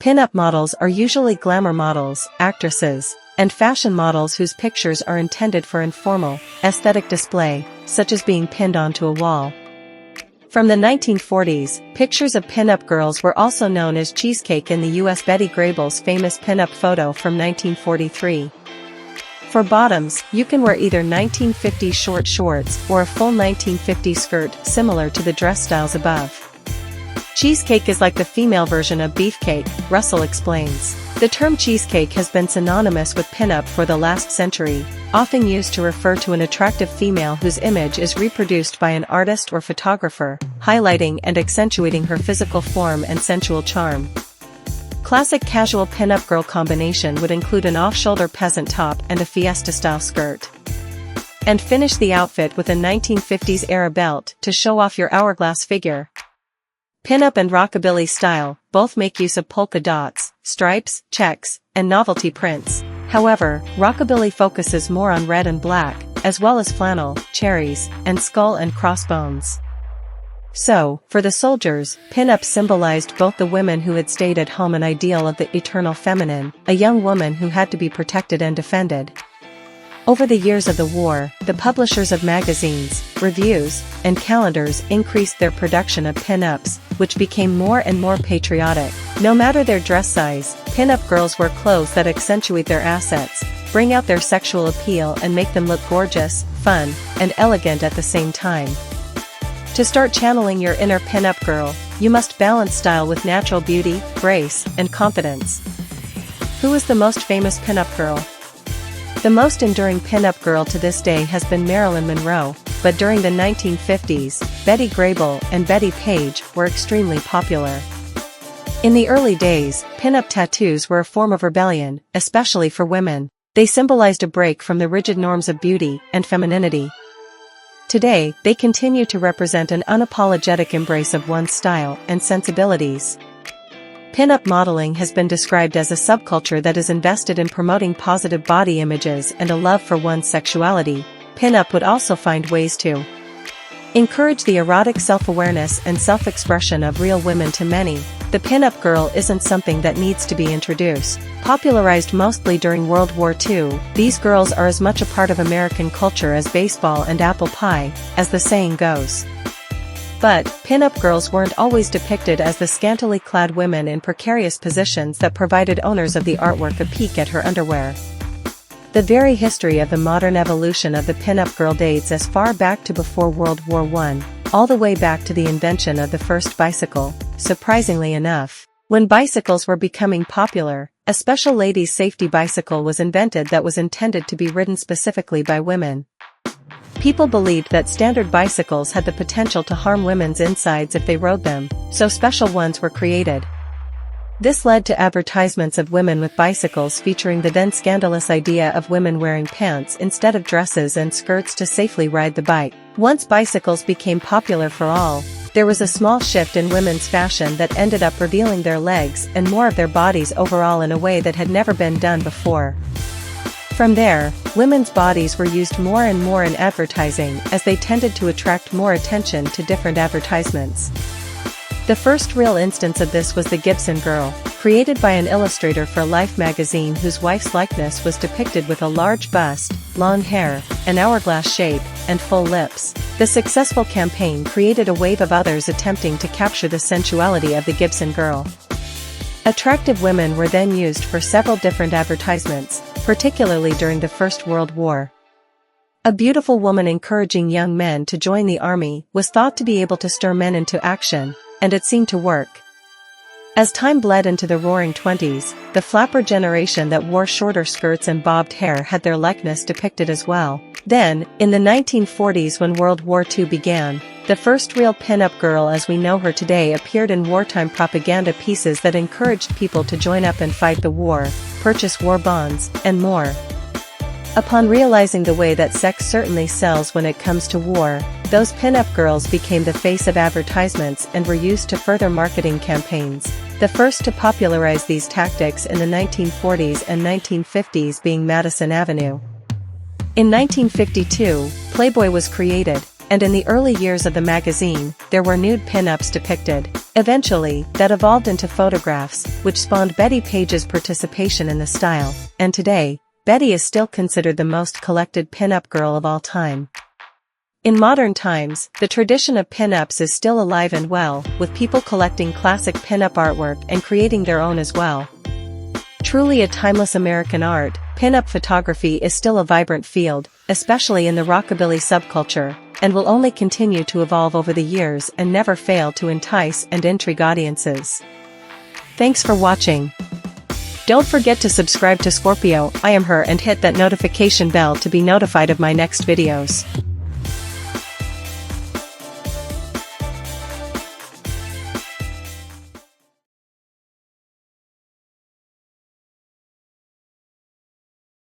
Pin-up models are usually glamour models, actresses, and fashion models whose pictures are intended for informal, aesthetic display, such as being pinned onto a wall. From the 1940s, pictures of pin-up girls were also known as cheesecake in the U.S. Bettie Grable's famous pin-up photo from 1943. For bottoms, you can wear either 1950s short shorts or a full 1950s skirt similar to the dress styles above. Cheesecake is like the female version of beefcake, Russell explains. The term cheesecake has been synonymous with pin-up for the last century, often used to refer to an attractive female whose image is reproduced by an artist or photographer, highlighting and accentuating her physical form and sensual charm. Classic casual pin-up girl combination would include an off-shoulder peasant top and a fiesta-style skirt. And finish the outfit with a 1950s-era belt to show off your hourglass figure. Pin-up and rockabilly style both make use of polka dots, stripes, checks, and novelty prints. However, rockabilly focuses more on red and black, as well as flannel, cherries, and skull and crossbones. So, for the soldiers, pin-up symbolized both the women who had stayed at home, an ideal of the eternal feminine, a young woman who had to be protected and defended. Over the years of the war, the publishers of magazines, reviews, and calendars increased their production of pin-ups, which became more and more patriotic. No matter their dress size, pin-up girls wear clothes that accentuate their assets, bring out their sexual appeal and make them look gorgeous, fun, and elegant at the same time. To start channeling your inner pin-up girl, you must balance style with natural beauty, grace, and confidence. Who is the most famous pin-up girl? The most enduring pin-up girl to this day has been Marilyn Monroe, but during the 1950s, Bettie Grable and Bettie Page were extremely popular. In the early days, pin-up tattoos were a form of rebellion, especially for women. They symbolized a break from the rigid norms of beauty and femininity. Today, they continue to represent an unapologetic embrace of one's style and sensibilities. Pin-up modeling has been described as a subculture that is invested in promoting positive body images and a love for one's sexuality. Pin-up would also find ways to encourage the erotic self-awareness and self-expression of real women. To many, the pin-up girl isn't something that needs to be introduced. Popularized mostly during World War II, these girls are as much a part of American culture as baseball and apple pie, as the saying goes. But, pin-up girls weren't always depicted as the scantily clad women in precarious positions that provided owners of the artwork a peek at her underwear. The very history of the modern evolution of the pin-up girl dates as far back to before World War I, all the way back to the invention of the first bicycle. Surprisingly enough, when bicycles were becoming popular, a special ladies' safety bicycle was invented that was intended to be ridden specifically by women. People believed that standard bicycles had the potential to harm women's insides if they rode them, so special ones were created. This led to advertisements of women with bicycles featuring the then scandalous idea of women wearing pants instead of dresses and skirts to safely ride the bike. Once bicycles became popular for all, there was a small shift in women's fashion that ended up revealing their legs and more of their bodies overall in a way that had never been done before. From there, women's bodies were used more and more in advertising as they tended to attract more attention to different advertisements. The first real instance of this was the Gibson Girl, created by an illustrator for Life magazine whose wife's likeness was depicted with a large bust, long hair, an hourglass shape, and full lips. The successful campaign created a wave of others attempting to capture the sensuality of the Gibson Girl. Attractive women were then used for several different advertisements, particularly during the First World War. A beautiful woman encouraging young men to join the army was thought to be able to stir men into action, and it seemed to work. As time bled into the Roaring Twenties, the flapper generation that wore shorter skirts and bobbed hair had their likeness depicted as well. Then, in the 1940s when World War II began, the first real pin-up girl as we know her today appeared in wartime propaganda pieces that encouraged people to join up and fight the war, purchase war bonds, and more. Upon realizing the way that sex certainly sells when it comes to war, those pin-up girls became the face of advertisements and were used to further marketing campaigns, the first to popularize these tactics in the 1940s and 1950s being Madison Avenue. In 1952, Playboy was created, and in the early years of the magazine, there were nude pin-ups depicted. Eventually, that evolved into photographs, which spawned Bettie Page's participation in the style, and today, Bettie is still considered the most collected pin-up girl of all time. In modern times, the tradition of pin-ups is still alive and well, with people collecting classic pin-up artwork and creating their own as well. Truly a timeless American art, pin-up photography is still a vibrant field, especially in the rockabilly subculture, and will only continue to evolve over the years and never fail to entice and intrigue audiences. Thanks for watching. Don't forget to subscribe to Scorpio, I am her, and hit that notification bell to be notified of my next videos.